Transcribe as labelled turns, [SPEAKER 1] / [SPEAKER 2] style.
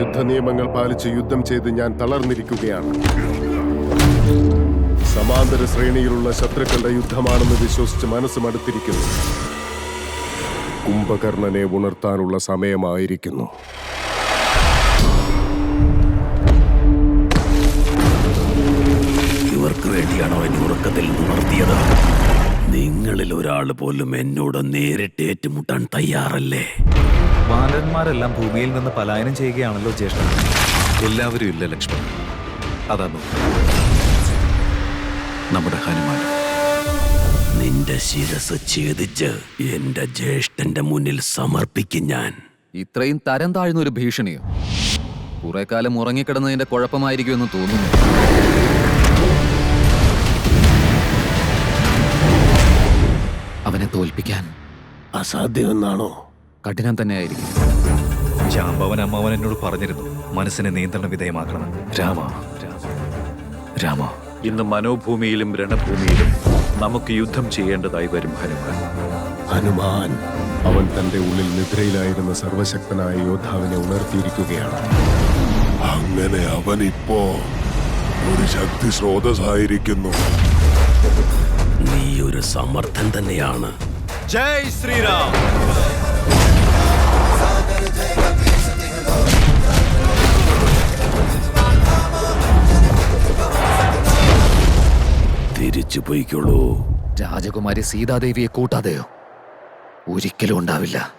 [SPEAKER 1] യുദ്ധനിയമങ്ങൾ പാലിച്ച് യുദ്ധം ചെയ്ത് ഞാൻ തളർന്നിരിക്കുകയാണ്. സമാന്തര ശ്രേണിയിലുള്ള ശത്രുക്കളുടെ യുദ്ധമാണെന്ന് വിശ്വസിച്ച് മനസ്സ് മടുത്തിരിക്കുന്നു. കുംഭകർണനെ ഉണർത്താനുള്ള സമയമായിരിക്കുന്നു.
[SPEAKER 2] ഇവർക്ക് വേണ്ടിയാണോ എന്നെ ഉറക്കത്തിൽ ഉണർത്തിയത്? നിങ്ങളിൽ ഒരാൾ പോലും എന്നോട് നേരിട്ട് ഏറ്റുമുട്ടാൻ തയ്യാറല്ലേ?
[SPEAKER 3] വാനരന്മാരെല്ലാം ഭൂമിയിൽ നിന്ന് പലായനം ചെയ്യുകയാണല്ലോ ജ്യേഷ്ഠൻ.
[SPEAKER 4] എല്ലാവരും ഇല്ല ലക്ഷ്മൺ. അതാണ് നമ്മുടെ ഹനുമാൻ.
[SPEAKER 2] നിന്റെ ശിരസ് ഛേദിച്ച് എന്റെ ജ്യേഷ്ഠന്റെ മുന്നിൽ സമർപ്പിക്കും ഞാൻ.
[SPEAKER 5] ഇത്രയും തരം താഴ്ന്ന ഒരു ഭീഷണിയോ? കുറെ കാലം ഉറങ്ങിക്കിടന്നതിന്റെ കുഴപ്പമായിരിക്കുമെന്ന് തോന്നുന്നു. അവനെ തോൽപ്പിക്കാൻ
[SPEAKER 2] അസാധ്യമെന്നാണോ?
[SPEAKER 5] കഠിനം തന്നെയായിരിക്കും.
[SPEAKER 3] ജാമ്പവൻ അമ്മാവൻ എന്നോട് പറഞ്ഞിരുന്നു, മനസ്സിനെ നിയന്ത്രണ വിധേയമാക്കണം.
[SPEAKER 4] രാമ, ഇന്ന് മനോഭൂമിയിലും രണഭൂമിയിലും നമുക്ക് യുദ്ധം ചെയ്യേണ്ടതായി വരും
[SPEAKER 1] ഹനുമാൻ അവൻ തന്റെ ഉള്ളിൽ നിദ്രയിലായിരുന്ന സർവശക്തനായ യോദ്ധാവിനെ ഉണർത്തിയിരിക്കുകയാണ്.
[SPEAKER 6] അങ്ങനെ അവൻ ഇപ്പോ ഒരു ശക്തി സ്രോതസ്സായിരിക്കുന്നു.
[SPEAKER 2] നീ ഒരു സമർത്ഥൻ തന്നെയാണ്.
[SPEAKER 3] ജയ് ശ്രീറാം.
[SPEAKER 2] തിരിച്ചു പോയിക്കോളൂ.
[SPEAKER 5] രാജകുമാരി സീതാദേവിയെ കൂട്ടാതെയോ? ഒരിക്കലും ഉണ്ടാവില്ല.